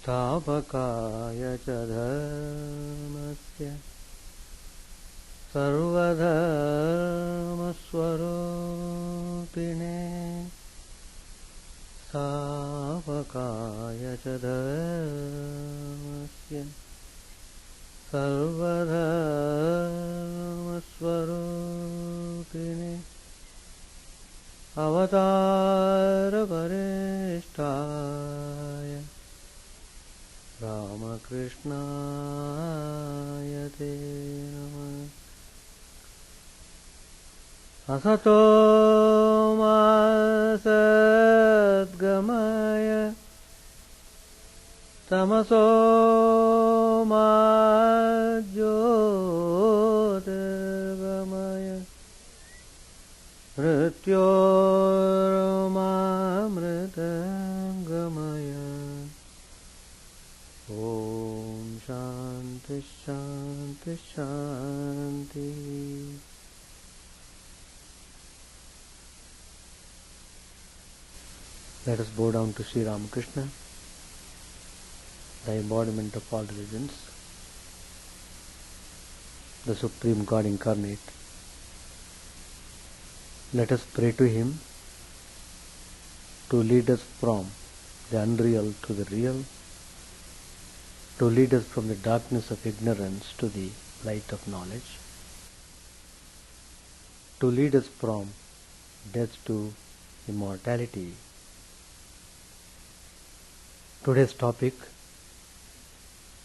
स्थापकाय च धर्मस्य सर्वधर्मस्वरूपिणे स्थापकाय च धर्मस्य सर्वधर्मस्वरूपिणे अवतारवरिष्ठाय रामकृष्णाय ते नमः। असतो मा सद्गमय तमसो मा ज्योतिर्गमय मृत्योर्मामृतंगमय। ओम शांति शांति शांति। Let us bow down to Sri Ramakrishna, the embodiment of all religions, the Supreme God incarnate. Let us pray to Him to lead us from the unreal to the real, to lead us from the darkness of ignorance to the light of knowledge, to lead us from death to immortality. Today's topic,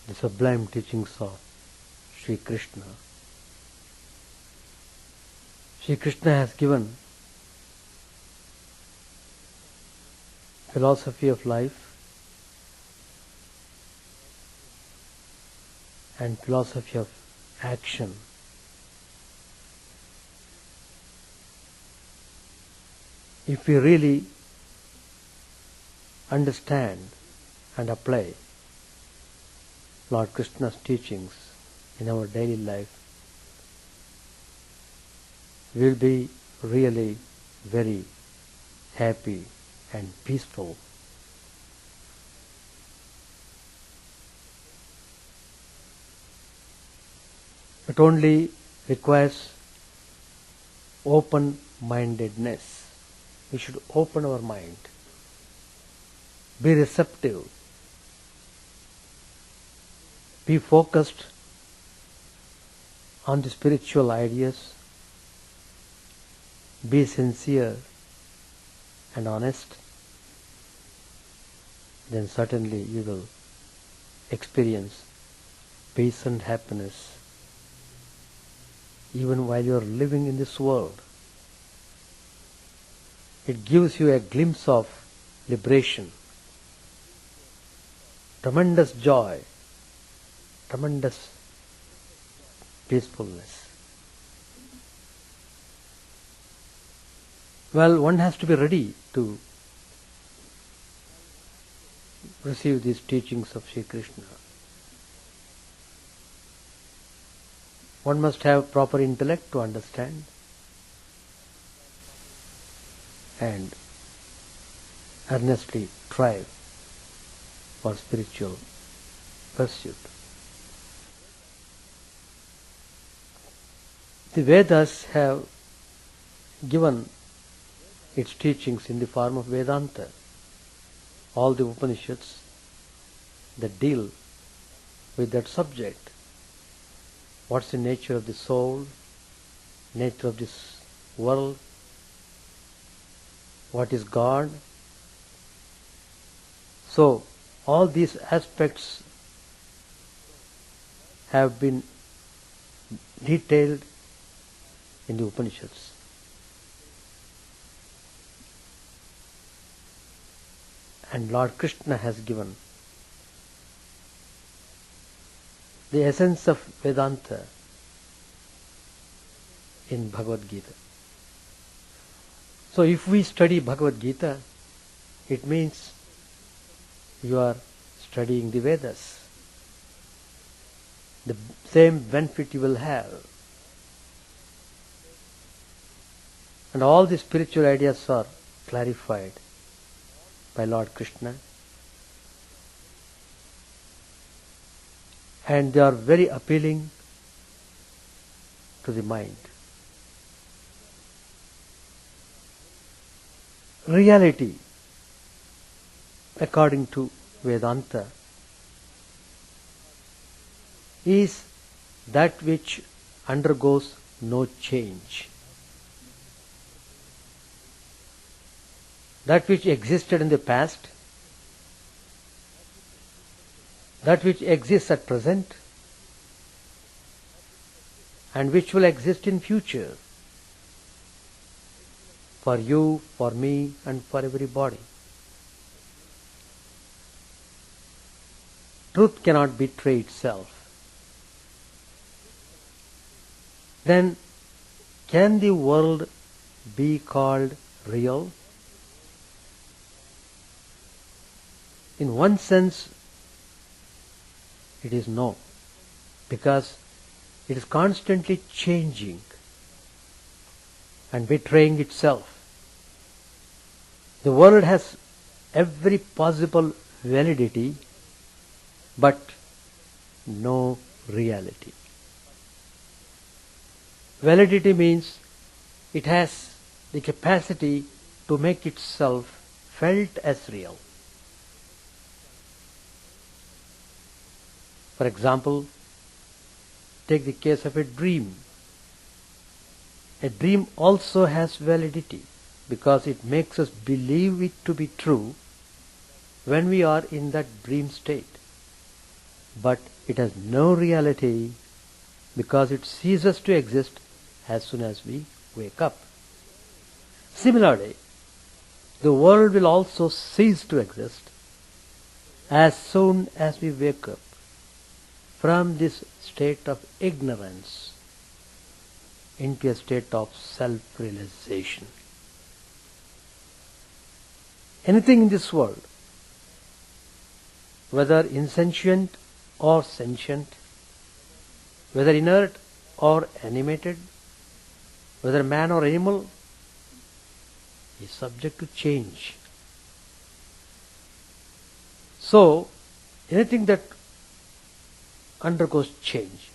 the sublime teachings of Sri Krishna. Sri Krishna has given philosophy of life and philosophy of action. If we really understand and apply Lord Krishna's teachings in our daily life, we will be really very happy and peaceful. It only requires open-mindedness. We should open our mind, be receptive, be focused on the spiritual ideas, be sincere and honest, then certainly you will experience peace and happiness even while you are living in this world. It gives you a glimpse of liberation, tremendous joy, tremendous peacefulness. Well, one has to be ready to receive these teachings of Sri Krishna. One must have proper intellect to understand and earnestly strive for spiritual pursuit. The Vedas have given its teachings in the form of Vedanta. All the Upanishads that deal with that subject. What's the nature of the soul, nature of this world, what is God? So, all these aspects have been detailed in the Upanishads. And Lord Krishna has given the essence of Vedanta in Bhagavad Gita. So if we study Bhagavad Gita, it means you are studying the Vedas. The same benefit you will have. And all the spiritual ideas are clarified by Lord Krishna. and they are very appealing to the mind. Reality, according to Vedanta, is that which undergoes no change. That which existed in the past, that which exists at present, and which will exist in future, for you, for me, and for everybody. Truth cannot betray itself. Then, can the world be called real? In one sense, it is no, because it is constantly changing and betraying itself. The world has every possible validity, but no reality. Validity means it has the capacity to make itself felt as real. For example, take the case of a dream. A dream also has validity because it makes us believe it to be true when we are in that dream state. But it has no reality because it ceases to exist as soon as we wake up. Similarly, the world will also cease to exist as soon as we wake up from this state of ignorance into a state of self-realization. Anything in this world, whether insentient or sentient, whether inert or animated, whether man or animal, is subject to change. So, anything that undergoes change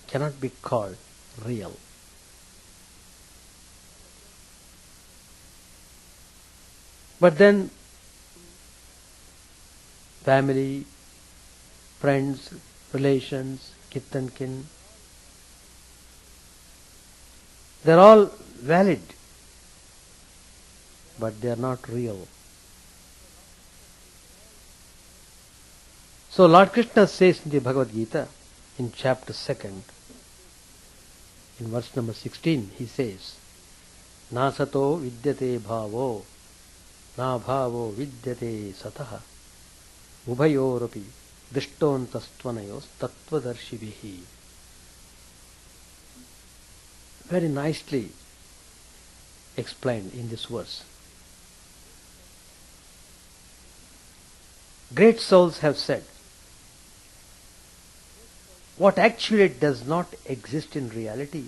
cannot be called real. But then, family, friends, relations, kith and kin, they are all valid, but they are not real. So Lord Krishna says in the Bhagavad Gita, in chapter 2nd, in verse number 16, he says, Nasato vidyate bhavo, na bhavo vidyate sataha, ubhayoropi drishtontastvanayo's tattvadarshibhihi. Very nicely explained in this verse. Great souls have said, what actually does not exist in reality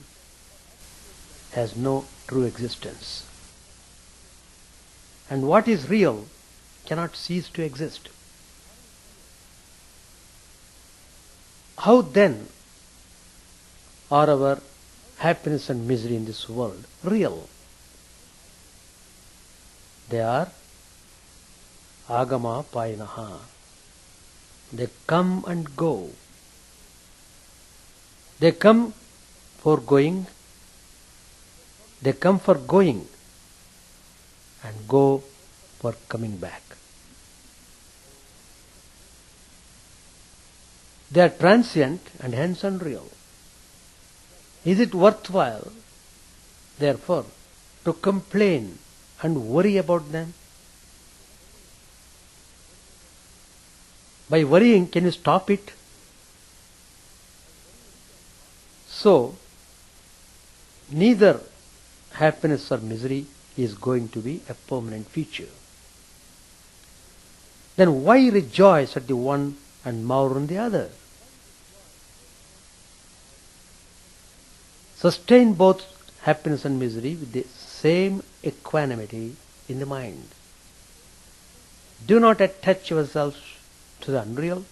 has no true existence. And what is real cannot cease to exist. How then are our happiness and misery in this world real? They are agama payanaha. They come and go. They come for going, they come for going and go for coming back. They are transient and hence unreal. Is it worthwhile, therefore, to complain and worry about them? By worrying, can you stop it? So, neither happiness or misery is going to be a permanent feature. Then why rejoice at the one and mourn on the other? Sustain both happiness and misery with the same equanimity in the mind. Do not attach yourselves to the unreal.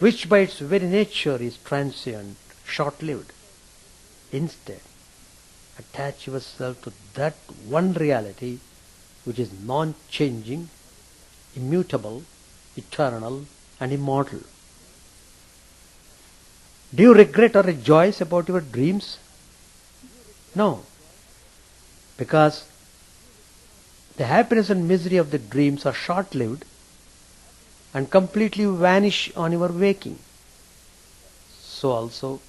which by its very nature is transient, short-lived. Instead, attach yourself to that one reality which is non-changing, immutable, eternal and immortal. Do you regret or rejoice about your dreams? No, because the happiness and misery of the dreams are short-lived and completely vanish on your waking. So also,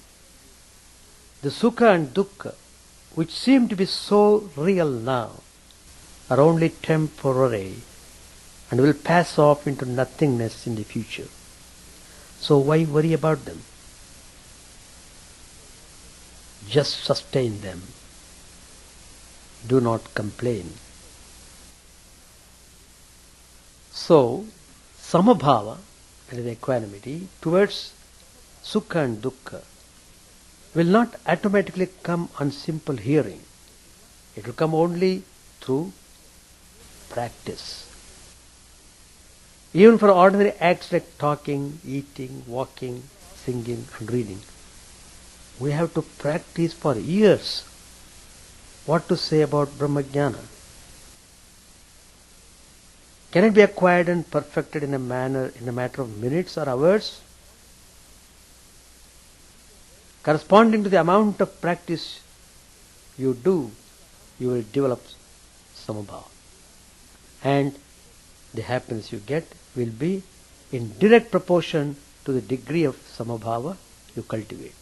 the sukha and dukkha, which seem to be so real now, are only temporary and will pass off into nothingness in the future. So why worry about them? Just sustain them. Do not complain. So, samabhava, that is equanimity, towards sukha and dukkha, will not automatically come on simple hearing. It will come only through practice. Even for ordinary acts like talking, eating, walking, singing and reading, we have to practice for years. What to say about Brahmajnana? Can it be acquired and perfected in a matter of minutes or hours? Corresponding to the amount of practice you do, you will develop samabhava. And the happiness you get will be in direct proportion to the degree of samabhava you cultivate.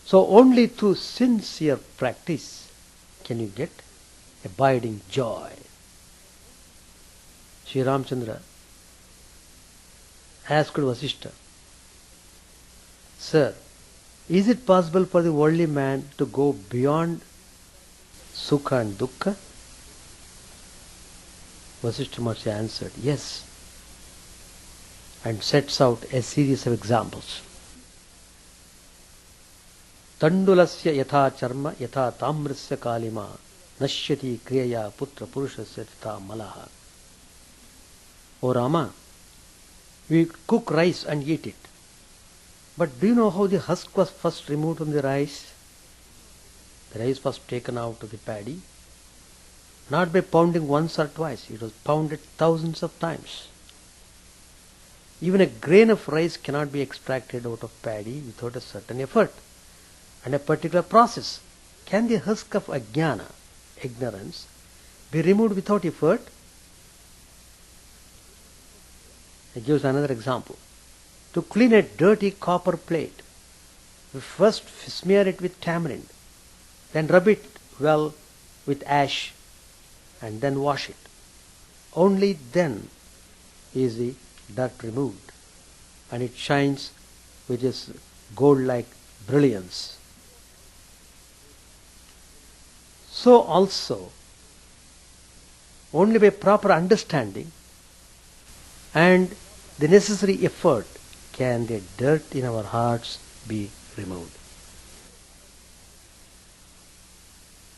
So only through sincere practice can you get abiding joy. Sri Ramchandra asked Vasishtha, Sir, is it possible for the worldly man to go beyond sukha and dukkha? Vasishtha Maharshi answered, yes, and sets out a series of examples. Tandulasya yatha charma yatha tamrasya kalima nashyati kriyaya putra purushasya titha malaha. O Rama, we cook rice and eat it. But do you know how the husk was first removed from the rice? The rice was taken out of the paddy, not by pounding once or twice. It was pounded thousands of times. Even a grain of rice cannot be extracted out of paddy without a certain effort and a particular process. Can the husk of ajnana, ignorance, be removed without effort? He gives another example. To clean a dirty copper plate, we first smear it with tamarind, then rub it well with ash, and then wash it. Only then is the dirt removed, and it shines with its gold-like brilliance. So also, only by proper understanding and the necessary effort can the dirt in our hearts be removed.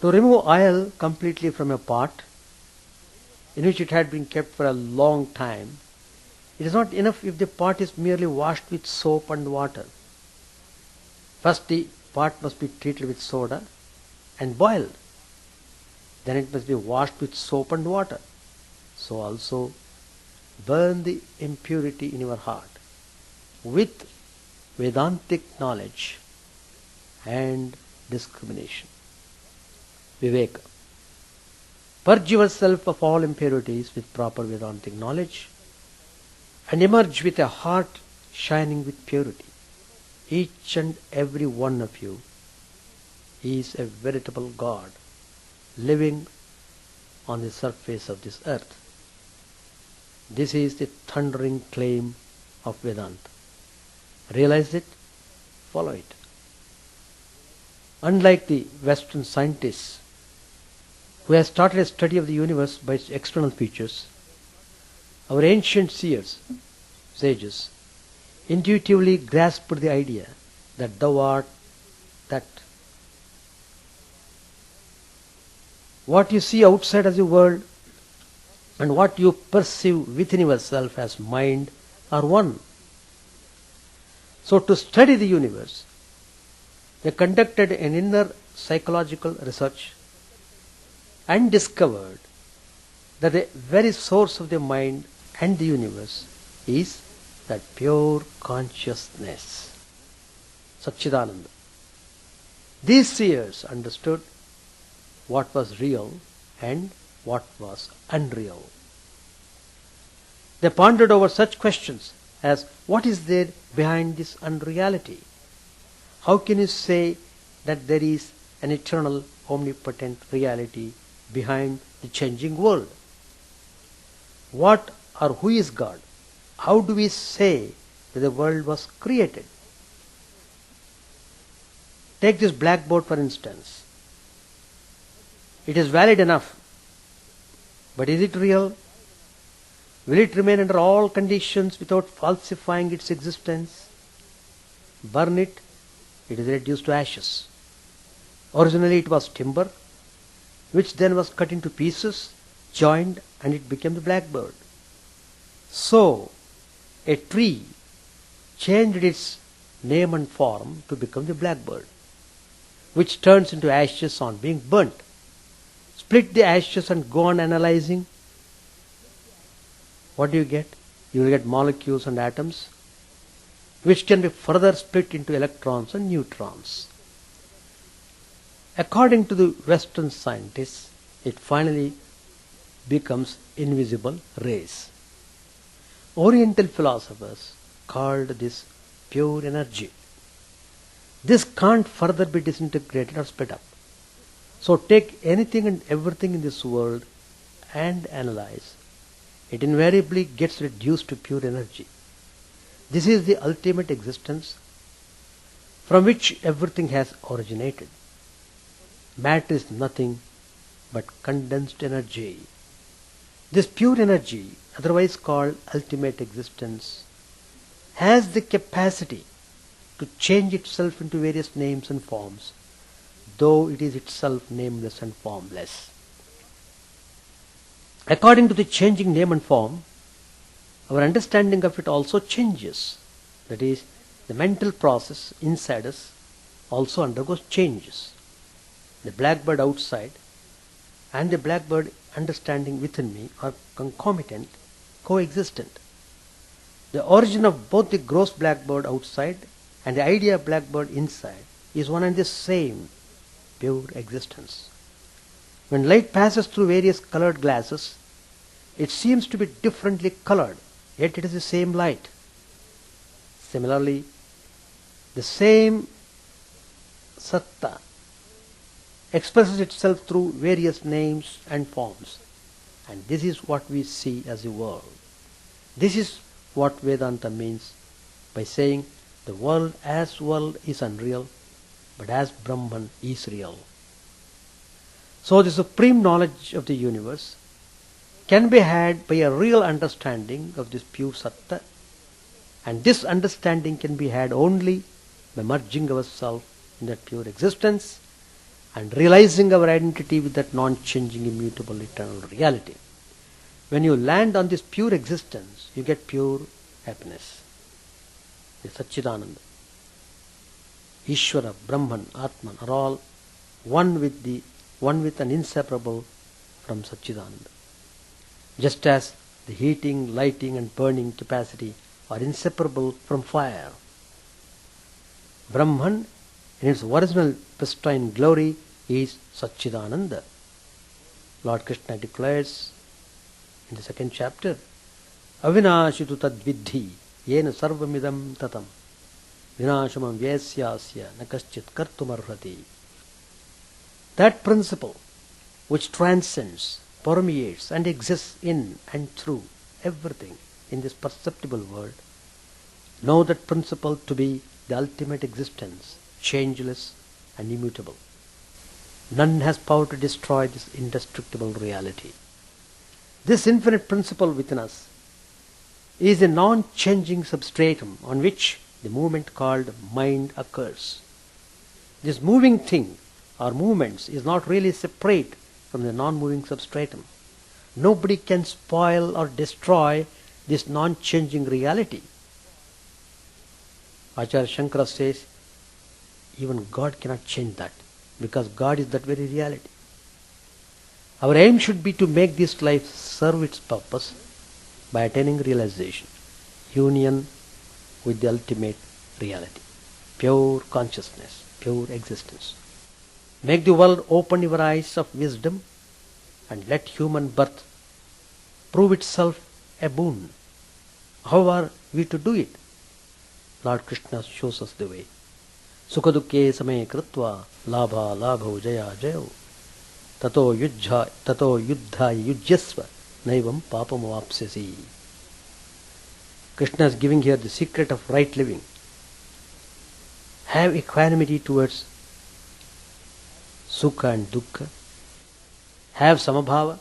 To remove oil completely from a pot in which it had been kept for a long time, it is not enough if the pot is merely washed with soap and water. First the pot must be treated with soda and boiled. Then it must be washed with soap and water. So also burn the impurity in your heart with Vedantic knowledge and discrimination. Viveka. Purge yourself of all impurities with proper Vedantic knowledge and emerge with a heart shining with purity. Each and every one of you is a veritable God living on the surface of this earth. This is the thundering claim of Vedanta. Realize it, follow it. Unlike the Western scientists who have started a study of the universe by its external features, our ancient seers, sages, intuitively grasped the idea that thou art that. What you see outside as the world and what you perceive within yourself as mind are one. So to study the universe, they conducted an inner psychological research and discovered that the very source of the mind and the universe is that pure consciousness, Satchidananda. These seers understood what was real and what was unreal. They pondered over such questions as, what is there behind this unreality? How can you say that there is an eternal, omnipotent reality behind the changing world? What or who is God? How do we say that the world was created? Take this blackboard for instance. It is valid enough, but is it real? Will it remain under all conditions without falsifying its existence? Burn it, it is reduced to ashes. Originally it was timber, which then was cut into pieces, joined, and it became the blackbird. So, a tree changed its name and form to become the blackbird, which turns into ashes on being burnt. Split the ashes and go on analyzing. What do you get? You will get molecules and atoms, which can be further split into electrons and neutrons. According to the Western scientists, it finally becomes invisible rays. Oriental philosophers called this pure energy. This can't further be disintegrated or split up. So take anything and everything in this world and analyze. It invariably gets reduced to pure energy. This is the ultimate existence from which everything has originated. Matter is nothing but condensed energy. This pure energy, otherwise called ultimate existence, has the capacity to change itself into various names and forms, though it is itself nameless and formless. According to the changing name and form, our understanding of it also changes. That is, the mental process inside us also undergoes changes. The blackbird outside and the blackbird understanding within me are concomitant, coexistent. The origin of both the gross blackbird outside and the idea of blackbird inside is one and the same, pure existence. When light passes through various colored glasses, it seems to be differently colored, yet it is the same light. Similarly, the same satta expresses itself through various names and forms, and this is what we see as the world. This is what Vedanta means by saying the world is unreal, but as Brahman is real. So the supreme knowledge of the universe can be had by a real understanding of this pure satta, and this understanding can be had only by merging ourselves in that pure existence and realizing our identity with that non-changing, immutable, eternal reality. When you land on this pure existence, you get pure happiness. The Satchidananda, Ishvara, Brahman, Atman are all one with and inseparable from Satchidananda. Just as the heating, lighting and burning capacity are inseparable from fire. Brahman in its original pristine glory is Satchidananda. Lord Krishna declares in the second chapter, Avinashitu tadvidhi yena sarvamidam tatam vinashamam vyasyasya nakaschit kartumarhati. That principle which transcends, permeates and exists in and through everything in this perceptible world, know that principle to be the ultimate existence, changeless and immutable. None has power to destroy this indestructible reality. This infinite principle within us is a non-changing substratum on which the movement called mind occurs. This moving thing or movements is not really separate from the non-moving substratum. Nobody can spoil or destroy this non-changing reality. Acharya Shankara says, even God cannot change that, because God is that very reality. Our aim should be to make this life serve its purpose by attaining realization, union with the ultimate reality, pure consciousness, pure existence. Make the world open your eyes of wisdom and let human birth prove itself a boon. How are we to do it? Lord Krishna shows us the way. Sukhadukke same kritva labha labho jaya jayo tato yuddha yujyasva naivam papam vapsyasi. Krishna is giving here the secret of right living. Have equanimity towards sukha and dukkha. Have samabhava,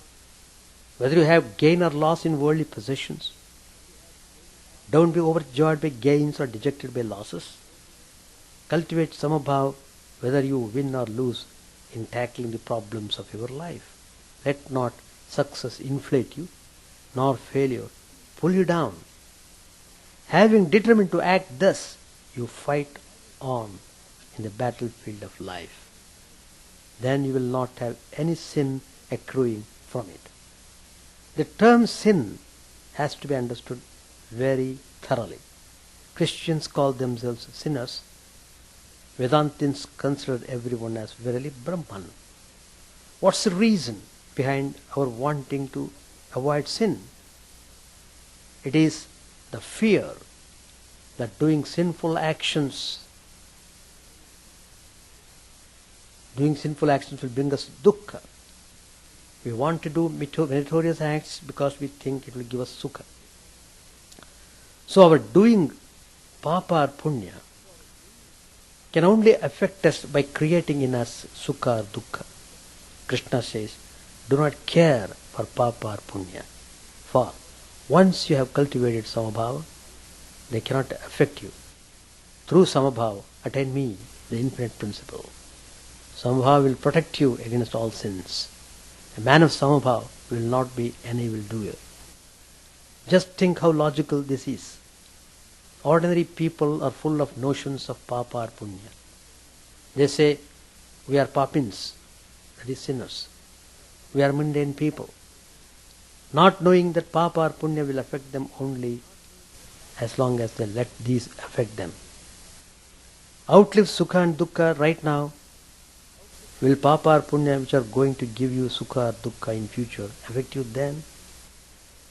whether you have gain or loss in worldly possessions. Don't be overjoyed by gains or dejected by losses. Cultivate samabhava, whether you win or lose in tackling the problems of your life. Let not success inflate you, nor failure pull you down. Having determined to act thus, you fight on in the battlefield of life. Then you will not have any sin accruing from it. The term sin has to be understood very thoroughly. Christians call themselves sinners. Vedantins consider everyone as verily Brahman. What's the reason behind our wanting to avoid sin? It is the fear that doing sinful actions will bring us dukkha. We want to do meritorious acts because we think it will give us sukha. So our doing papa or punya can only affect us by creating in us sukha or dukkha. Krishna says, do not care for papa or punya, for once you have cultivated samabhava, they cannot affect you. Through samabhava, attain me, the infinite principle. Samabhava will protect you against all sins. A man of samabhava will not be an evildoer. Just think how logical this is. Ordinary people are full of notions of papa or punya. They say, we are papins, that is sinners. We are mundane people. Not knowing that papa or punya will affect them only as long as they let these affect them. Outlive sukha and dukkha right now. Will papa or punya, which are going to give you sukha or dukkha in future, affect you then?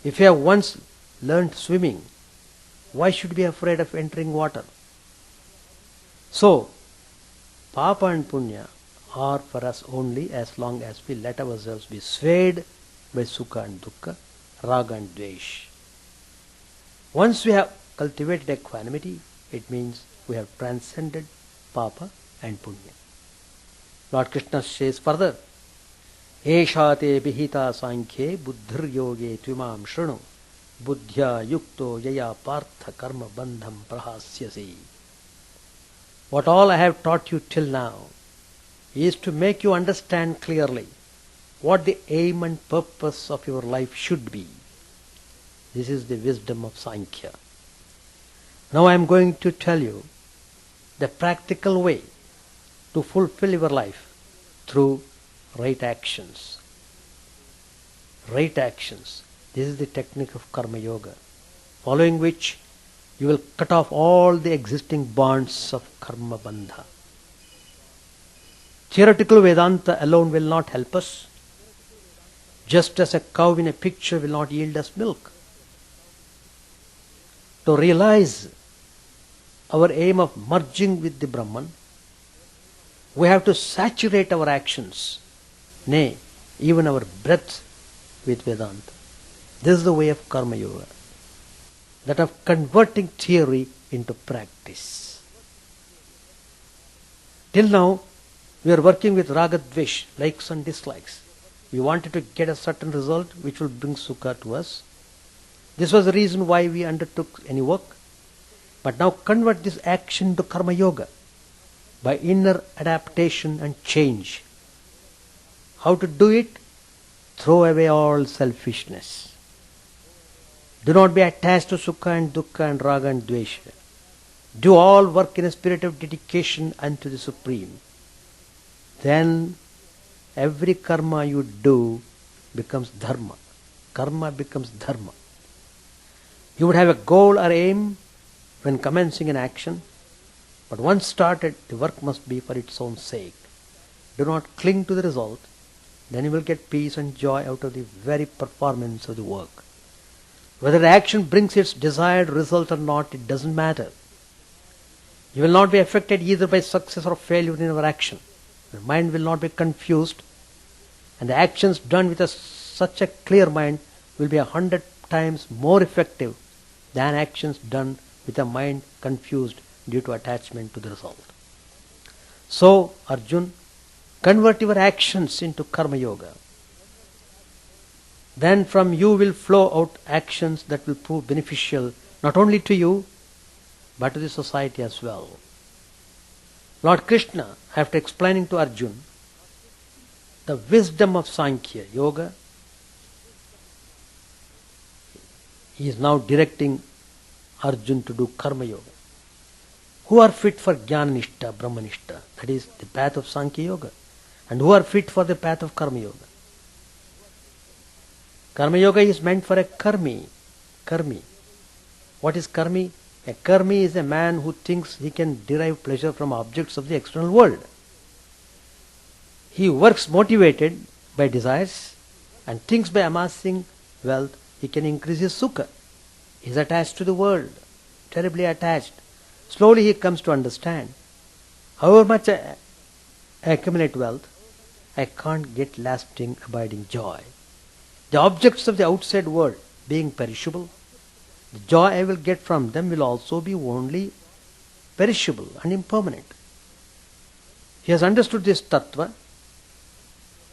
If you have once learnt swimming, why should you be afraid of entering water? So, papa and punya are for us only as long as we let ourselves be swayed by sukha and dukkha, raga and dvesh. Once we have cultivated equanimity, it means we have transcended papa and punya. Lord Krishna says further, Esha te bihita sankhye buddhir yoge tvimam shrunu buddhya yukto yaya partha karma bandham prahasyasi. What all I have taught you till now is to make you understand clearly what the aim and purpose of your life should be. This is the wisdom of Sankhya. Now I am going to tell you the practical way to fulfill your life through right actions. Right actions. This is the technique of Karma Yoga, following which you will cut off all the existing bonds of Karma Bandha. Theoretical Vedanta alone will not help us, just as a cow in a picture will not yield us milk. To realize our aim of merging with the Brahman, we have to saturate our actions, nay, even our breath with Vedanta. This is the way of Karma Yoga, that of converting theory into practice. Till now, we are working with raga dvesh, likes and dislikes. We wanted to get a certain result which will bring sukha to us. This was the reason why we undertook any work. But now convert this action to Karma Yoga by inner adaptation and change. How to do it? Throw away all selfishness. Do not be attached to sukha and dukkha and raga and dvesha. Do all work in a spirit of dedication unto the Supreme. Then every karma you do becomes dharma. Karma becomes dharma. You would have a goal or aim when commencing an action, but once started, the work must be for its own sake. Do not cling to the result, then you will get peace and joy out of the very performance of the work. Whether the action brings its desired result or not, it doesn't matter. You will not be affected either by success or failure in our action. Your mind will not be confused, and the actions done with such a clear mind will be 100 times more effective than actions done with a mind confused due to attachment to the result. So, Arjun, convert your actions into karma yoga. Then from you will flow out actions that will prove beneficial not only to you, but to the society as well. Lord Krishna, after explaining to Arjun the wisdom of Sankhya Yoga, he is now directing Arjun to do Karma Yoga. Who are fit for Jnana Nishta, Brahma Nishta, that is the path of Sankhya Yoga, and who are fit for the path of Karma Yoga. Karma Yoga is meant for a karmi. Karmi. What is karmi? A karmi is a man who thinks he can derive pleasure from objects of the external world. He works motivated by desires and thinks by amassing wealth he can increase his sukha. He is attached to the world, terribly attached. Slowly he comes to understand, however much I accumulate wealth, I can't get lasting, abiding joy. The objects of the outside world being perishable, the joy I will get from them will also be only perishable and impermanent. He has understood this tattva,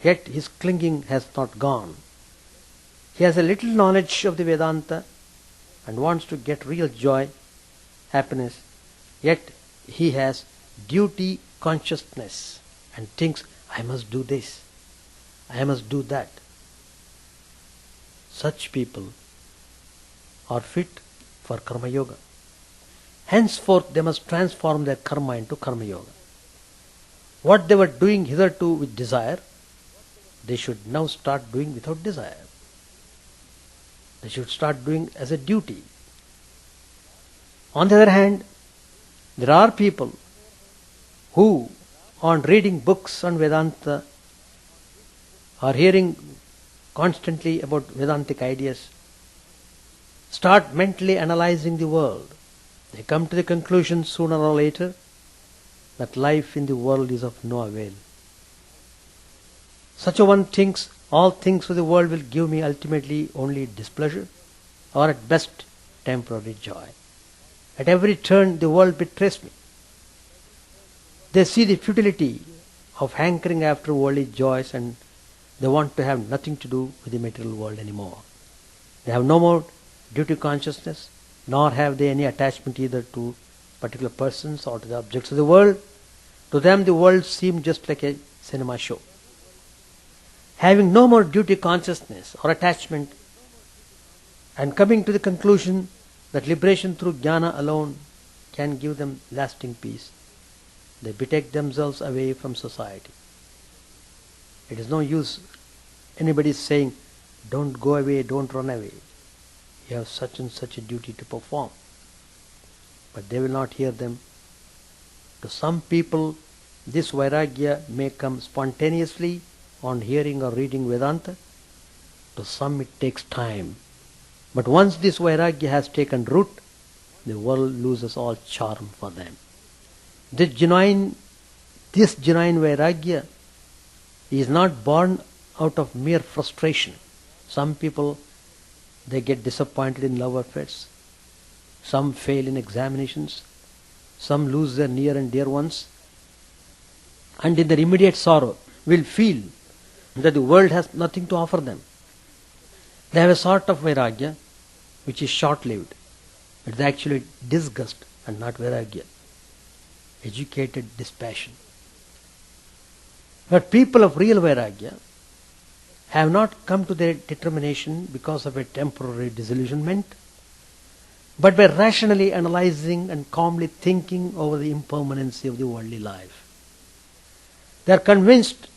yet his clinging has not gone. He has a little knowledge of the Vedanta and wants to get real joy, happiness, yet he has duty consciousness and thinks, I must do this, I must do that. Such people are fit for Karma Yoga. Henceforth they must transform their karma into Karma Yoga. What they were doing hitherto with desire, they should now start doing without desire. They should start doing as a duty. On the other hand, there are people who, on reading books on Vedanta, or hearing constantly about Vedantic ideas, start mentally analyzing the world. They come to the conclusion sooner or later that life in the world is of no avail. Such a one thinks all things of the world will give me ultimately only displeasure or at best temporary joy. At every turn the world betrays me. They see the futility of hankering after worldly joys and they want to have nothing to do with the material world anymore. They have no more duty consciousness, nor have they any attachment either to particular persons or to the objects of the world. To them the world seems just like a cinema show. Having no more duty consciousness or attachment and coming to the conclusion that liberation through jnana alone can give them lasting peace, they betake themselves away from society. It is no use anybody saying, don't go away, don't run away. You have such and such a duty to perform. But they will not hear them. To some people, this vairagya may come spontaneously on hearing or reading Vedanta. To some it takes time. But once this vairagya has taken root, the world loses all charm for them. This genuine vairagya is not born out of mere frustration. Some people, they get disappointed in love affairs. Some fail in examinations. Some lose their near and dear ones. And in their immediate sorrow, will feel that the world has nothing to offer them. They have a sort of vairagya which is short-lived. It's actually disgust and not vairagya. Educated dispassion. But people of real vairagya have not come to their determination because of a temporary disillusionment. but by rationally analyzing and calmly thinking over the impermanency of the worldly life. They are convinced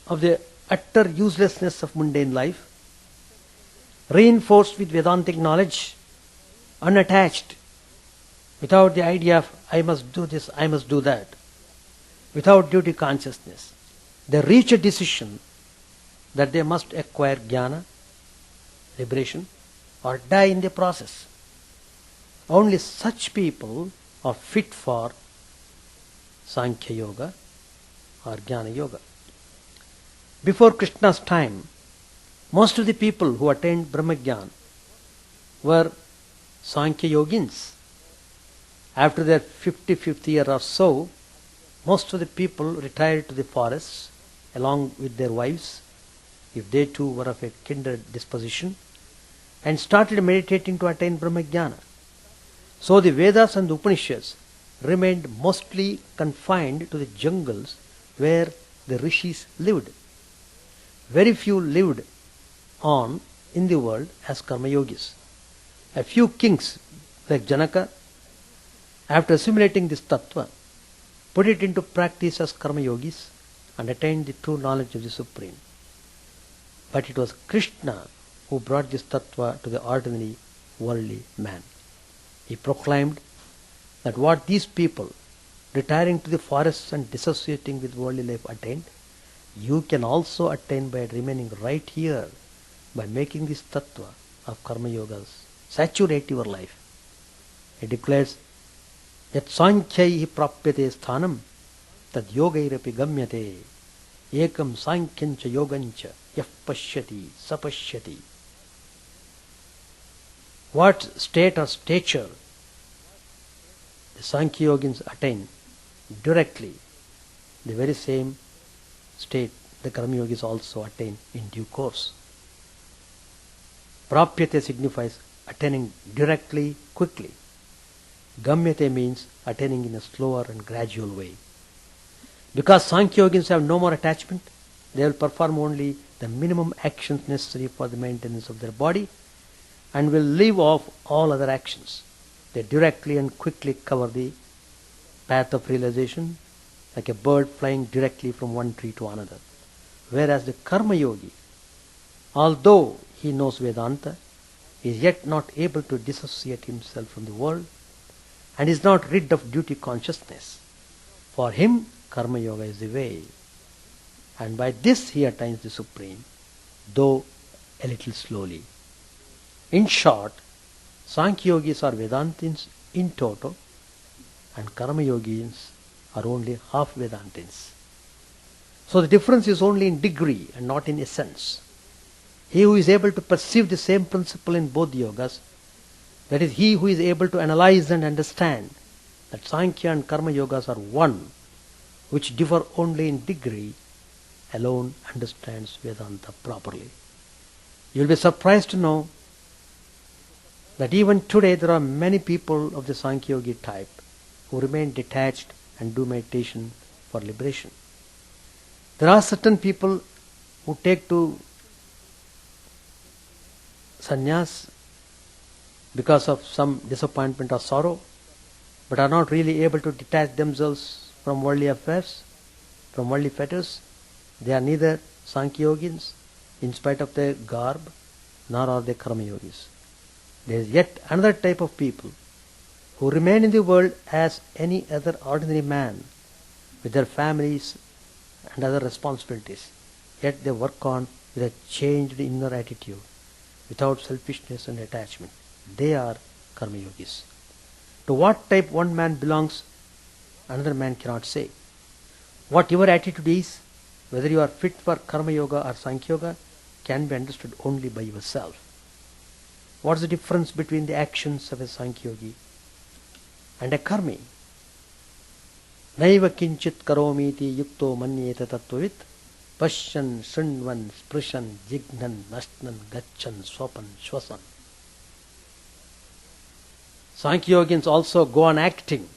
of the utter uselessness of mundane life, reinforced with Vedantic knowledge, unattached, without the idea of I must do this, I must do that, without duty consciousness. They reach a decision that they must acquire jnana, liberation, or die in the process. Only such people are fit for Sankhya Yoga or Jnana Yoga. Before Krishna's time, most of the people who attained Brahmajnana were Sankhya Yogins. After their 55th year or so, most of the people retired to the forests along with their wives, if they too were of a kindred disposition, and started meditating to attain Brahmajnana. So the Vedas and the Upanishads remained mostly confined to the jungles where the rishis lived. Very few lived on in the world as karma yogis. A few kings like Janaka, after assimilating this tattva, put it into practice as karma yogis and attained the true knowledge of the Supreme. But it was Krishna who brought this tattva to the ordinary worldly man. He proclaimed that what these people, retiring to the forests and dissociating with worldly life, attained, you can also attain by remaining right here, by making this tattva of karma yogas saturate your life. He declares, Yat sankhyaih prapyate sthanam tad yogairapi gamyate ekam sankhyancha yogancha yah pashyati sapashyati. What state or stature the Sankhya Yogins attain directly, the very same state the Karma Yogis also attain in due course. Prapyate signifies attaining directly, quickly. Gamyate means attaining in a slower and gradual way. Because Sankhya Yogins have no more attachment, they will perform only the minimum actions necessary for the maintenance of their body and will leave off all other actions. They directly and quickly cover the path of realization like a bird flying directly from one tree to another. Whereas the Karma Yogi, although he knows Vedanta, is yet not able to dissociate himself from the world and is not rid of duty consciousness. For him, Karma Yoga is the way. And by this he attains the Supreme, though a little slowly. In short, Sankhya Yogis are Vedantins in toto and Karma Yogis are only half Vedantins. So the difference is only in degree and not in essence. He who is able to perceive the same principle in both yogas, that is, he who is able to analyze and understand that Sankhya and Karma Yogas are one, which differ only in degree, alone understands Vedanta properly. You will be surprised to know that even today there are many people of the Sankhya Yogi type who remain detached and do meditation for liberation. There are certain people who take to sannyas because of some disappointment or sorrow, but are not really able to detach themselves from worldly affairs, from worldly fetters. They are neither Sankhya Yogins in spite of their garb, nor are they Karma Yogis. There is yet another type of people who remain in the world as any other ordinary man with their families and other responsibilities, yet they work on with a changed inner attitude, without selfishness and attachment. They are Karma Yogis. To what type one man belongs, another man cannot say. What your attitude is, whether you are fit for Karma Yoga or Sankhya Yoga, can be understood only by yourself. What is the difference between the actions of a Sankhya Yogi and a Karmi? Naiva kinchit karomiti yukto manyeta tattvavit pashyan shrinvan sprishan jignan nashnan gachan swapan shwasan. Sankhya Yogins also go on acting,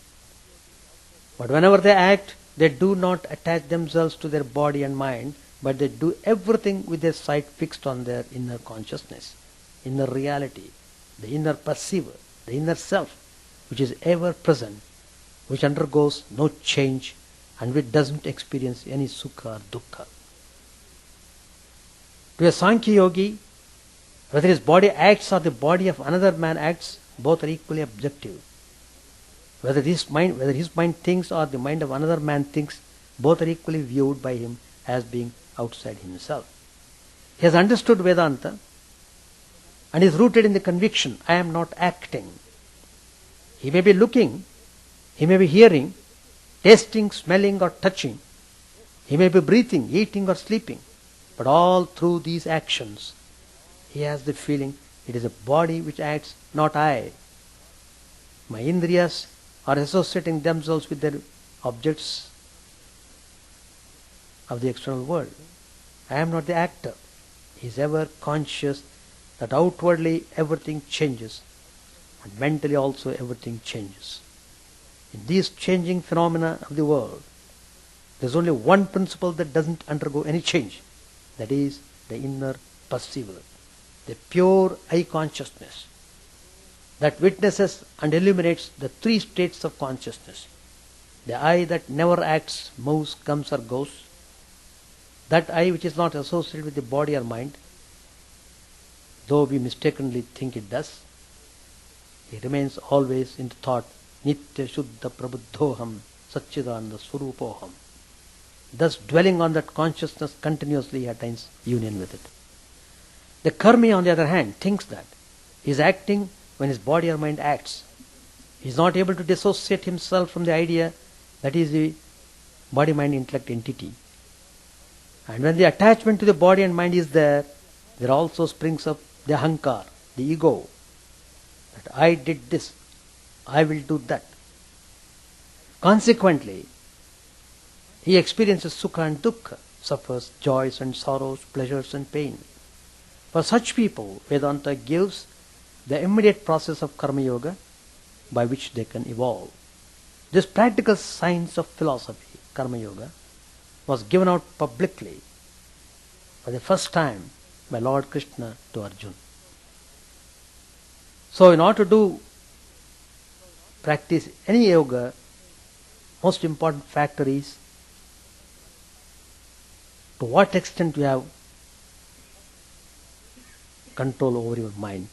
but whenever they act, they do not attach themselves to their body and mind, but they do everything with their sight fixed on their inner consciousness, inner reality, the inner perceiver, the inner self, which is ever present, which undergoes no change, and which doesn't experience any sukha or dukkha. To a Sankhya yogi, whether his body acts or the body of another man acts, both are equally objective. Whether his mind thinks or the mind of another man thinks, both are equally viewed by him as being outside himself. He has understood Vedanta and is rooted in the conviction, I am not acting. He may be looking, he may be hearing, tasting, smelling or touching. He may be breathing, eating or sleeping. But all through these actions, he has the feeling it is a body which acts, not I. My indriyas are associating themselves with their objects of the external world. I am not the actor. He is ever conscious that outwardly everything changes and mentally also everything changes. In these changing phenomena of the world, there is only one principle that doesn't undergo any change. That is the inner perceiver, the pure I consciousness that witnesses and illuminates the three states of consciousness. The I that never acts, moves, comes or goes. That I which is not associated with the body or mind, though we mistakenly think it does. It remains always in the thought, Nitya Shuddha Prabuddhoham Satchidananda Swarupoham. Thus dwelling on that consciousness continuously attains union with it. The karmi, on the other hand, thinks that he is acting when his body or mind acts. He is not able to dissociate himself from the idea that he is the body-mind-intellect entity. And when the attachment to the body and mind is there also springs up the ahankar, the ego, that I did this, I will do that. Consequently, he experiences sukha and dukkha, suffers joys and sorrows, pleasures and pain. For such people, Vedanta gives the immediate process of karma yoga by which they can evolve. This practical science of philosophy, karma yoga, was given out publicly for the first time by Lord Krishna to Arjuna. So in order to practice any yoga, most important factor is to what extent you have control over your mind.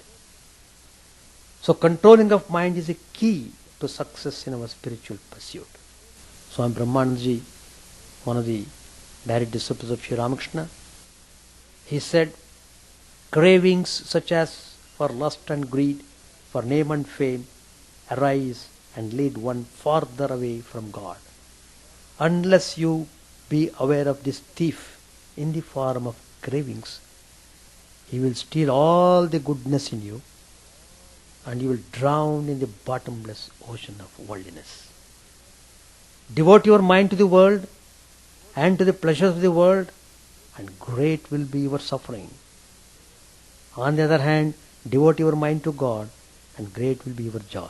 So controlling of mind is a key to success in our spiritual pursuit. Swami Brahmanandaji, one of the direct disciples of Sri Ramakrishna, he said, cravings such as for lust and greed, for name and fame, arise and lead one farther away from God. Unless you be aware of this thief in the form of cravings, he will steal all the goodness in you and you will drown in the bottomless ocean of worldliness. Devote your mind to the world and to the pleasures of the world, and great will be your suffering. On the other hand, devote your mind to God, and great will be your joy.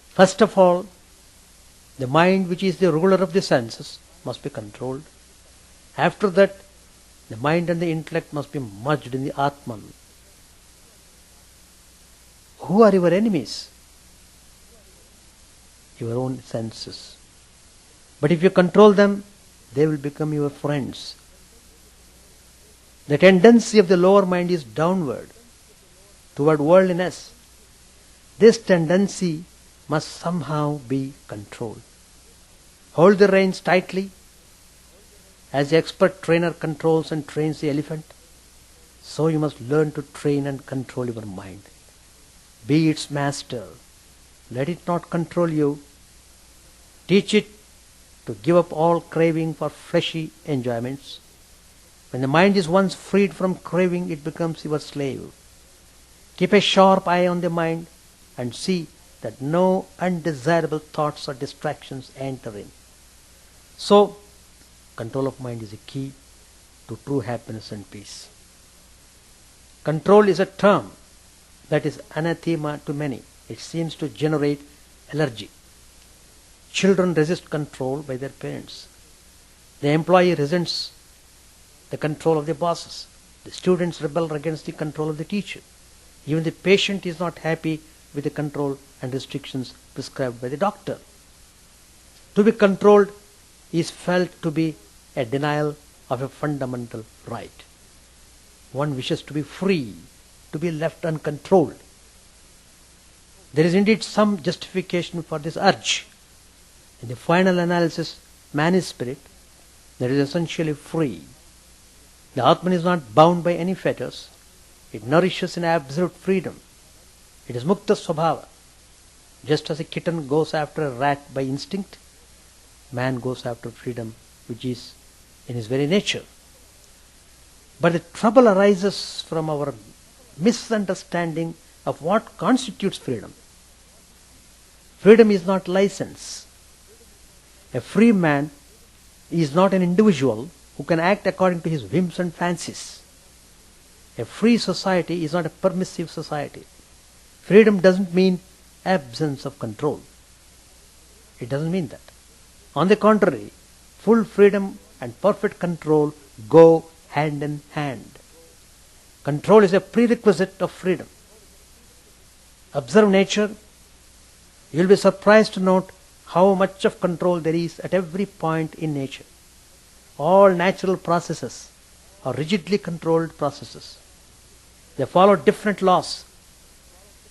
First of all, the mind, which is the ruler of the senses, must be controlled. After that, the mind and the intellect must be merged in the Atman. Who are your enemies? Your own senses. But if you control them, they will become your friends. The tendency of the lower mind is downward, toward worldliness. This tendency must somehow be controlled. Hold the reins tightly. As the expert trainer controls and trains the elephant, so you must learn to train and control your mind. Be its master. Let it not control you. Teach it to give up all craving for fleshy enjoyments. When the mind is once freed from craving, it becomes your slave. Keep a sharp eye on the mind and see that no undesirable thoughts or distractions enter in. So, control of mind is a key to true happiness and peace. Control is a term that is anathema to many. It seems to generate allergy. Children resist control by their parents. The employee resents the control of the bosses. The students rebel against the control of the teacher. Even the patient is not happy with the control and restrictions prescribed by the doctor. To be controlled is felt to be a denial of a fundamental right. One wishes to be free, to be left uncontrolled. There is indeed some justification for this urge. In the final analysis, man is spirit that is essentially free. The Atman is not bound by any fetters. It nourishes in absolute freedom. It is Mukta Swabhava. Just as a kitten goes after a rat by instinct, man goes after freedom, which is in his very nature. But the trouble arises from our misunderstanding of what constitutes freedom. Freedom is not license. A free man is not an individual who can act according to his whims and fancies. A free society is not a permissive society. Freedom doesn't mean absence of control. It doesn't mean that. On the contrary, full freedom and perfect control go hand in hand. Control is a prerequisite of freedom. Observe nature. You will be surprised to note how much of control there is at every point in nature. All natural processes are rigidly controlled processes. They follow different laws.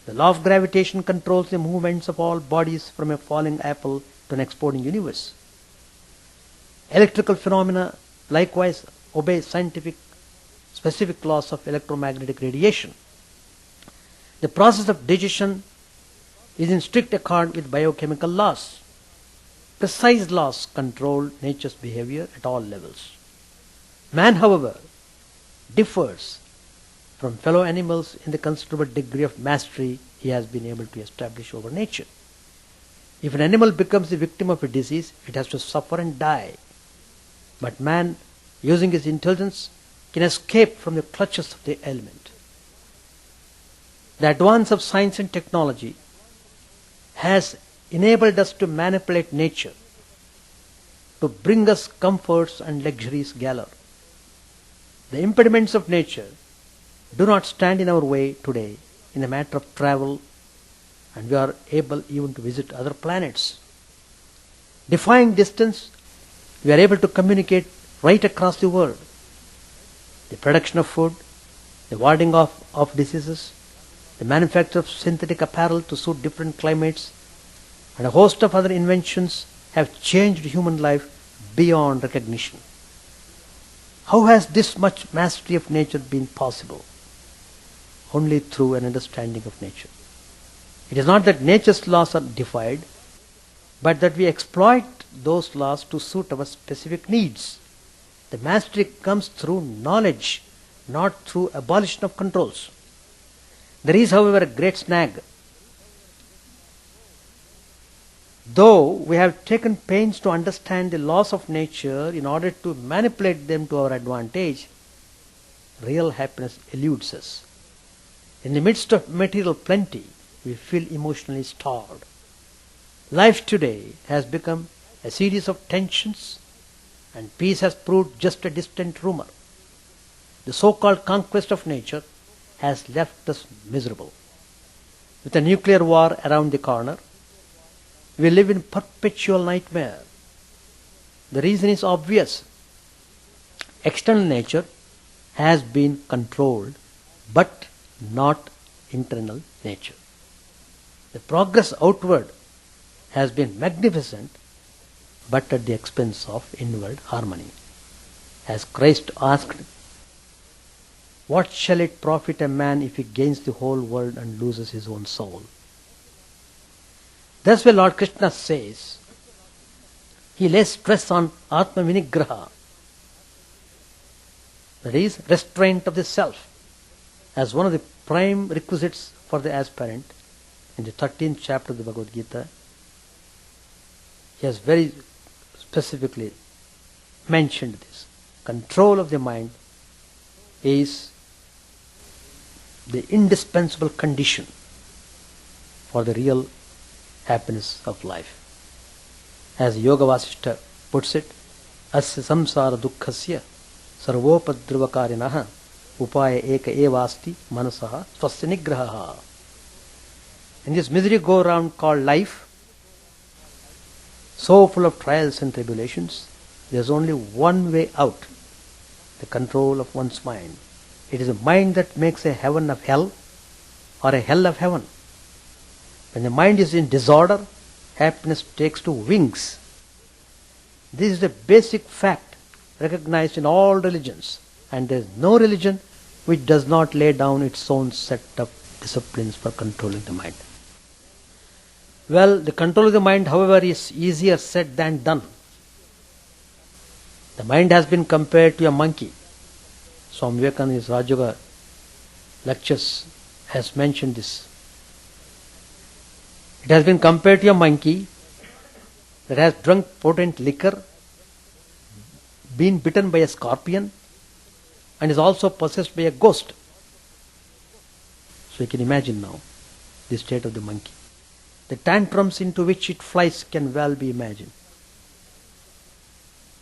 The law of gravitation controls the movements of all bodies from a falling apple to an exploding universe. Electrical phenomena likewise obey scientific specific laws of electromagnetic radiation. The process of digestion is in strict accord with biochemical laws. Precise laws control nature's behavior at all levels. Man, however, differs from fellow animals in the considerable degree of mastery he has been able to establish over nature. If an animal becomes the victim of a disease, it has to suffer and die. But man, using his intelligence, can escape from the clutches of the element. The advance of science and technology has enabled us to manipulate nature, to bring us comforts and luxuries galore. The impediments of nature do not stand in our way today in the matter of travel, and we are able even to visit other planets. Defying distance, we are able to communicate right across the world. The production of food, the warding off of diseases, the manufacture of synthetic apparel to suit different climates, and a host of other inventions have changed human life beyond recognition. How has this much mastery of nature been possible? Only through an understanding of nature. It is not that nature's laws are defied, but that we exploit those laws to suit our specific needs. The mastery comes through knowledge, not through abolition of controls. There is, however, a great snag. Though we have taken pains to understand the laws of nature in order to manipulate them to our advantage, real happiness eludes us. In the midst of material plenty, we feel emotionally starved. Life today has become a series of tensions, and peace has proved just a distant rumor. The so-called conquest of nature has left us miserable. With a nuclear war around the corner, we live in perpetual nightmare. The reason is obvious. External nature has been controlled, but not internal nature. The progress outward has been magnificent, but at the expense of inward harmony. As Christ asked, "What shall it profit a man if he gains the whole world and loses his own soul?" That's why Lord Krishna says, he lays stress on Atma Vinigraha, that is, restraint of the self, as one of the prime requisites for the aspirant. In the 13th chapter of the Bhagavad Gita, he has very specifically mentioned this. Control of the mind is the indispensable condition for the real happiness of life. As Yoga Vasishta puts it, asya samsara dukkhasya sarvopadrivakarinah upaya eka evasti manasaha swasya nigraha. In this misery-go-round called life, so full of trials and tribulations, there is only one way out: the control of one's mind. It is a mind that makes a heaven of hell or a hell of heaven. When the mind is in disorder, happiness takes to wings. This is a basic fact recognized in all religions, and there is no religion which does not lay down its own set of disciplines for controlling the mind. Well, the control of the mind, however, is easier said than done. The mind has been compared to a monkey. Swami Vivekananda in his Rajayoga lectures has mentioned this. It has been compared to a monkey that has drunk potent liquor, been bitten by a scorpion, and is also possessed by a ghost. So you can imagine now the state of the monkey. The tantrums into which it flies can well be imagined.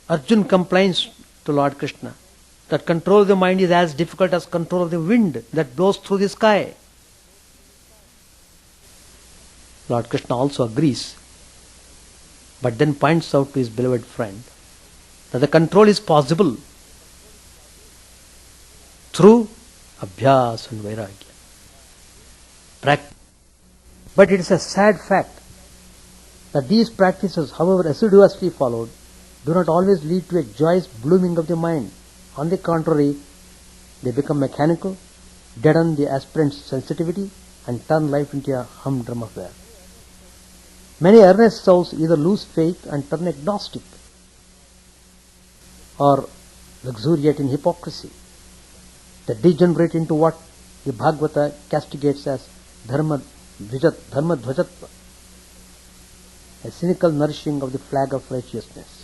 Arjun complains to Lord Krishna that control of the mind is as difficult as control of the wind that blows through the sky. Lord Krishna also agrees, but then points out to his beloved friend that the control is possible through abhyas and vairagya. But it is a sad fact that these practices, however assiduously followed, do not always lead to a joyous blooming of the mind. On the contrary, they become mechanical, deaden the aspirant's sensitivity, and turn life into a humdrum affair. Many earnest souls either lose faith and turn agnostic, or luxuriate in hypocrisy. They degenerate into what the Bhagavata castigates as dharmadhvajatva, a cynical nourishing of the flag of righteousness.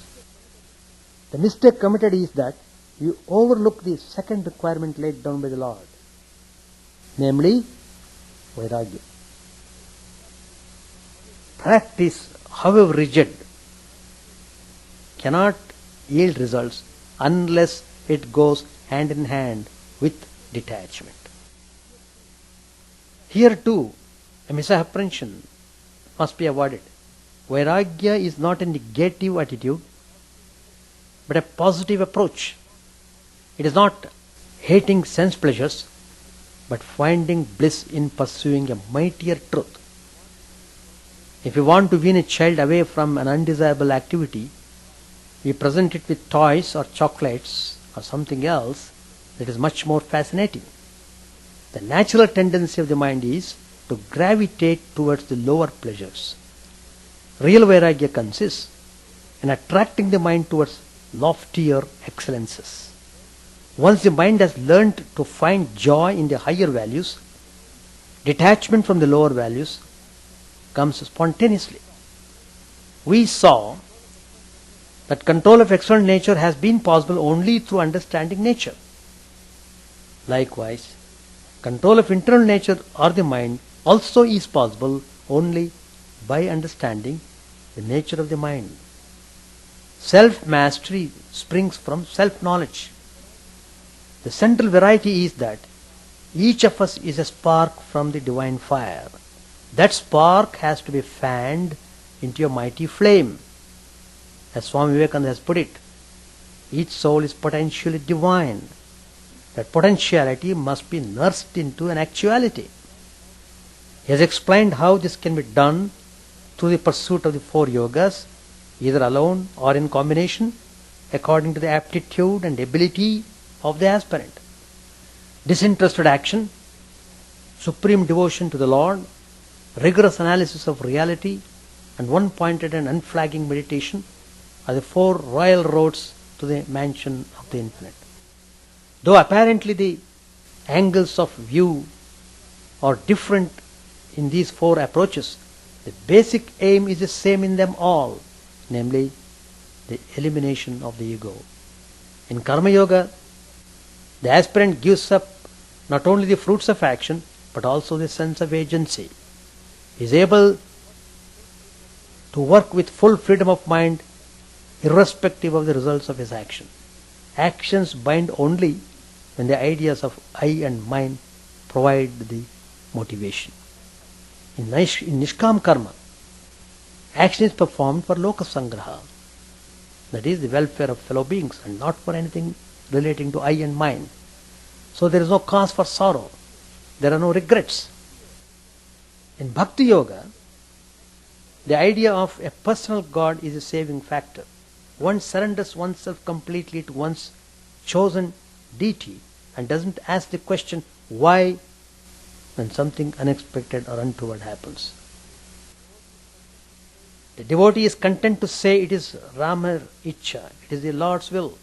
The mistake committed is that you overlook the second requirement laid down by the Lord, namely vairagya. Practice, however rigid, cannot yield results unless it goes hand in hand with detachment. Here too, a misapprehension must be avoided. Vairagya is not a negative attitude, but a positive approach. It is not hating sense pleasures, but finding bliss in pursuing a mightier truth. If you want to wean a child away from an undesirable activity, we present it with toys or chocolates or something else that is much more fascinating. The natural tendency of the mind is to gravitate towards the lower pleasures. Real vairagya consists in attracting the mind towards loftier excellences. Once the mind has learnt to find joy in the higher values, detachment from the lower values comes spontaneously. We saw that control of external nature has been possible only through understanding nature. Likewise, control of internal nature or the mind also is possible only by understanding the nature of the mind. Self-mastery springs from self-knowledge. The central variety is that each of us is a spark from the divine fire. That spark has to be fanned into a mighty flame. As Swami Vivekananda has put it, each soul is potentially divine. That potentiality must be nursed into an actuality. He has explained how this can be done through the pursuit of the 4 yogas, either alone or in combination, according to the aptitude and ability of the aspirant. Disinterested action, supreme devotion to the Lord, rigorous analysis of reality, and one-pointed and unflagging meditation are the 4 royal roads to the mansion of the infinite. Though apparently the angles of view are different in these 4 approaches, the basic aim is the same in them all, namely the elimination of the ego. In Karma Yoga, the aspirant gives up not only the fruits of action, but also the sense of agency. He is able to work with full freedom of mind, irrespective of the results of his action. Actions bind only when the ideas of I and mine provide the motivation. In Nishkam Karma, action is performed for Loka Sangraha. That is the welfare of fellow beings and not for anything relating to I and mine. So there is no cause for sorrow. There are no regrets. In Bhakti Yoga, the idea of a personal God is a saving factor. One surrenders oneself completely to one's chosen deity and doesn't ask the question why when something unexpected or untoward happens. The devotee is content to say it is Ramar Ichcha, it is the Lord's will.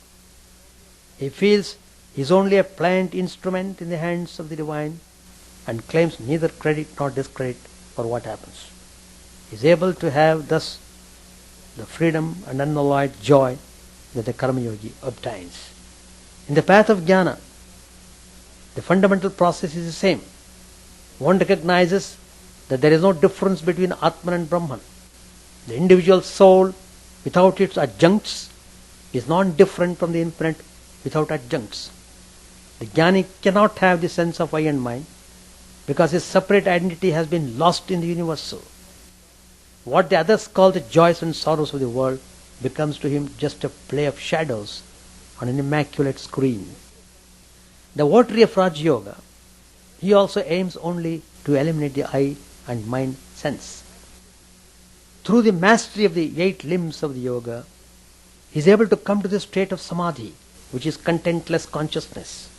He feels he is only a pliant instrument in the hands of the divine and claims neither credit nor discredit for what happens. He is able to have thus the freedom and unalloyed joy that the Karma Yogi obtains. In the path of Jnana, the fundamental process is the same. One recognizes that there is no difference between Atman and Brahman. The individual soul without its adjuncts is non-different from the infinite without adjuncts. The Jnani cannot have the sense of I and mine because his separate identity has been lost in the universal. What the others call the joys and sorrows of the world becomes to him just a play of shadows on an immaculate screen. The votary of Raj Yoga, he also aims only to eliminate the I and mind sense. Through the mastery of the 8 limbs of the yoga, he is able to come to the state of samadhi, which is contentless consciousness.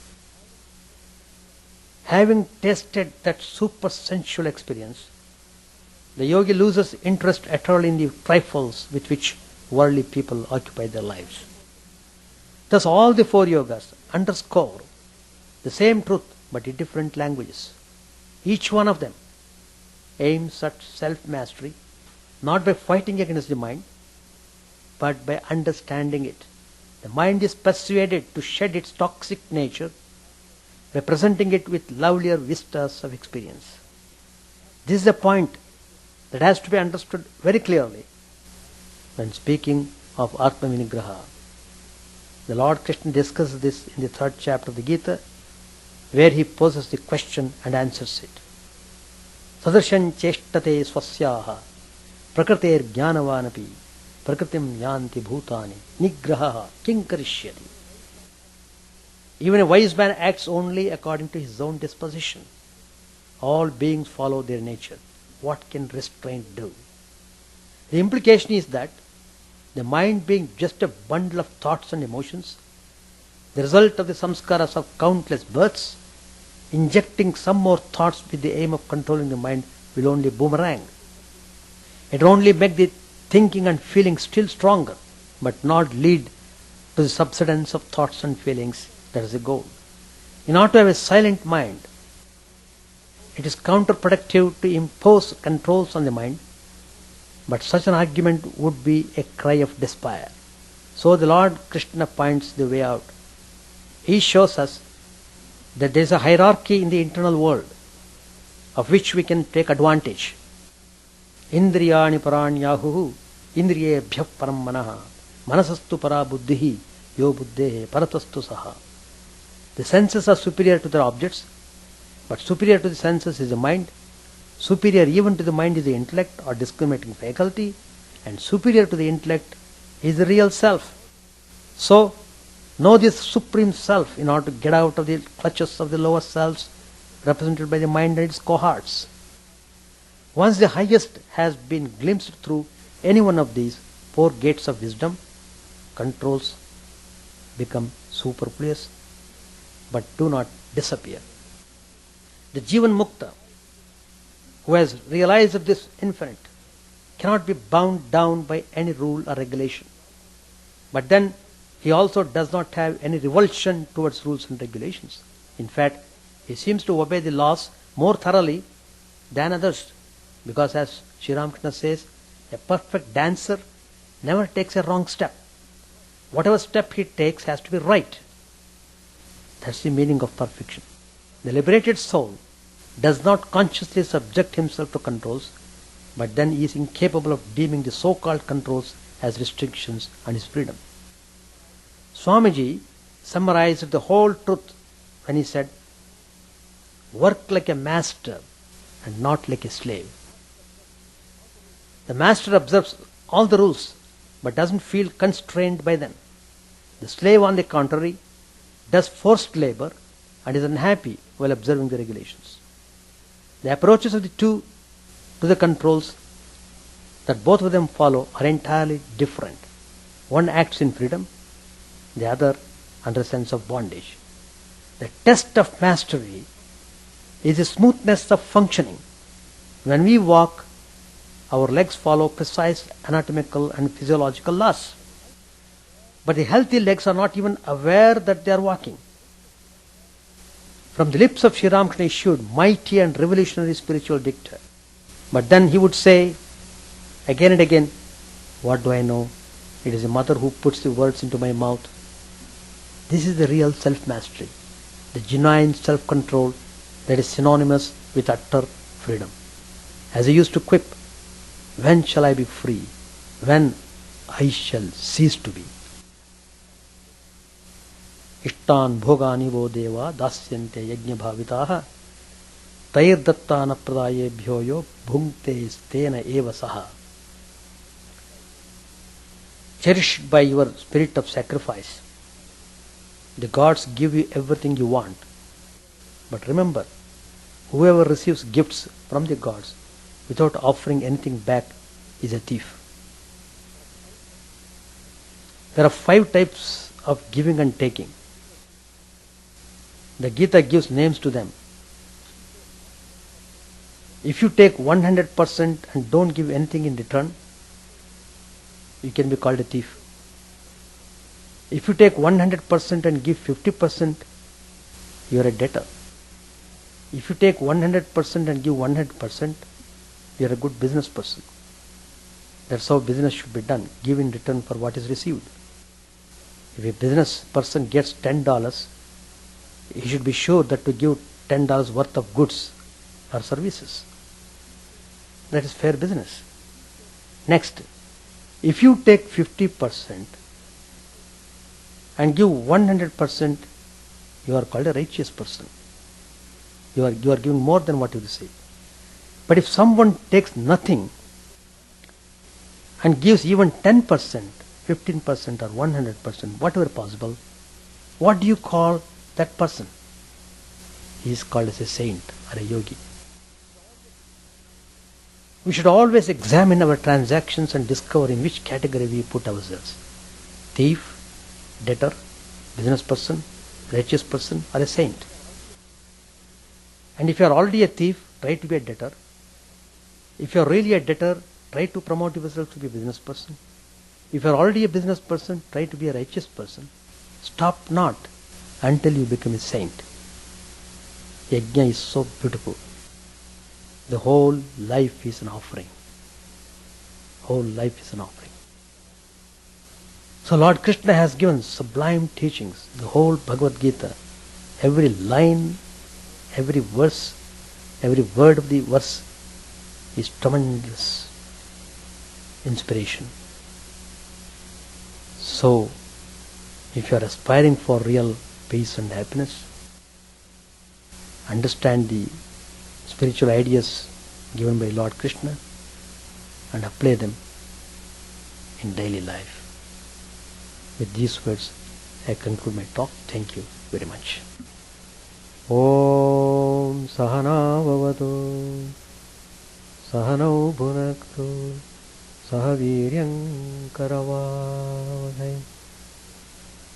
Having tasted that super sensual experience, the yogi loses interest utterly in the trifles with which worldly people occupy their lives. Thus all the 4 yogas underscore the same truth but in different languages. Each one of them aims at self-mastery, not by fighting against the mind, but by understanding it. The mind is persuaded to shed its toxic nature by presenting it with lovelier vistas of experience. This is a point that has to be understood very clearly when speaking of Atma Vinigraha. The Lord Krishna discusses this in the 3rd chapter of the Gita, where he poses the question and answers it. Sadarsham cheshtate swasyaha prakriter jnanavanapi prakritim yanti bhutani nigraha kinkarishyati. Even a wise man acts only according to his own disposition. All beings follow their nature. What can restraint do? The implication is that the mind being just a bundle of thoughts and emotions, the result of the samskaras of countless births, injecting some more thoughts with the aim of controlling the mind will only boomerang. It will only make the thinking and feeling still stronger, but not lead to the subsidence of thoughts and feelings. That is the goal. In order to have a silent mind, it is counterproductive to impose controls on the mind, but such an argument would be a cry of despair. So the Lord Krishna points the way out. He shows us that there is a hierarchy in the internal world of which we can take advantage. Indriyani paranyahuhu indriyebhyah param manaha manasastu para buddhihi yo buddhehe paratastu saha. The senses are superior to their objects, but superior to the senses is the mind, superior even to the mind is the intellect or discriminating faculty, and superior to the intellect is the real self. So, know this supreme self in order to get out of the clutches of the lower selves represented by the mind and its cohorts. Once the highest has been glimpsed through any one of these 4 gates of wisdom, controls become superfluous but do not disappear. The Jivan Mukta, who has realized this infinite, cannot be bound down by any rule or regulation. But then he also does not have any revulsion towards rules and regulations. In fact, he seems to obey the laws more thoroughly than others, because as Sri Ramakrishna says, a perfect dancer never takes a wrong step. Whatever step he takes has to be right. That's the meaning of perfection. The liberated soul does not consciously subject himself to controls, but then he is incapable of deeming the so-called controls as restrictions on his freedom. Swamiji summarized the whole truth when he said, "Work like a master and not like a slave." The master observes all the rules but doesn't feel constrained by them. The slave, on the contrary, does forced labor and is unhappy while observing the regulations. The approaches of the two to the controls that both of them follow are entirely different. One acts in freedom, the other under a sense of bondage. The test of mastery is the smoothness of functioning. When we walk, our legs follow precise anatomical and physiological laws. But the healthy legs are not even aware that they are walking. From the lips of Sri Ramakrishna issued mighty and revolutionary spiritual dicta. But then he would say again and again, what do I know? It is the mother who puts the words into my mouth. This is the real self-mastery, the genuine self-control that is synonymous with utter freedom. As he used to quip, when shall I be free? When I shall cease to be. Ishtan bhogani vo deva dasyante yajna bhavitaha tair dattana pradayebhyo yo bhunkte stena eva saha. Cherished by your spirit of sacrifice, the gods give you everything you want. But remember, whoever receives gifts from the gods without offering anything back is a thief. There are 5 types of giving and taking. The Gita gives names to them. If you take 100% and don't give anything in return, you can be called a thief. If you take 100% and give 50%, you are a debtor. If you take 100% and give 100%, you are a good business person. That's how business should be done. Give in return for what is received. If a business person gets $10, he should be sure that to give $10 worth of goods or services. That is fair business. Next, if you take 50% and give 100%, you are called a righteous person. You are giving more than what you receive. But if someone takes nothing and gives even 10%, 15% or 100%, whatever possible, what do you call that person? He is called as a saint or a yogi. We should always examine our transactions and discover in which category we put ourselves. Thief, debtor, business person, righteous person or a saint. And if you are already a thief, try to be a debtor. If you are really a debtor, try to promote yourself to be a business person. If you are already a business person, try to be a righteous person. Stop not until you become a saint. Yajna is so beautiful. The whole life is an offering. Whole life is an offering. So Lord Krishna has given sublime teachings, the whole Bhagavad Gita. Every line, every verse, every word of the verse is tremendous inspiration. So, if you are aspiring for real peace and happiness, understand the spiritual ideas given by Lord Krishna and apply them in daily life. With these words, I conclude my talk. Thank you very much. Om Sahana Bhavatu Sahanau Bhunaktu Sahaviryam Karavavahai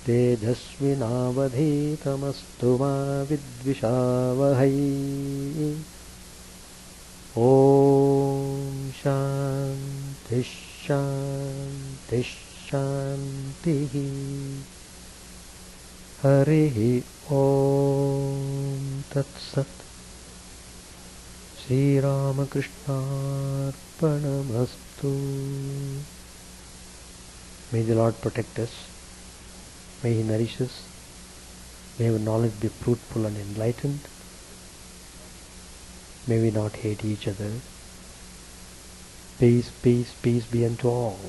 Tejasvinavadhitamastu ma vidvishavahai. Om Shanti Shanti Shanti. Harihi Om Tat Sat. Sri Ramakrishna Arpanamastu. May the Lord protect us. May He nourish us. May our knowledge be fruitful and enlightened. May we not hate each other. Peace, peace, peace be unto all.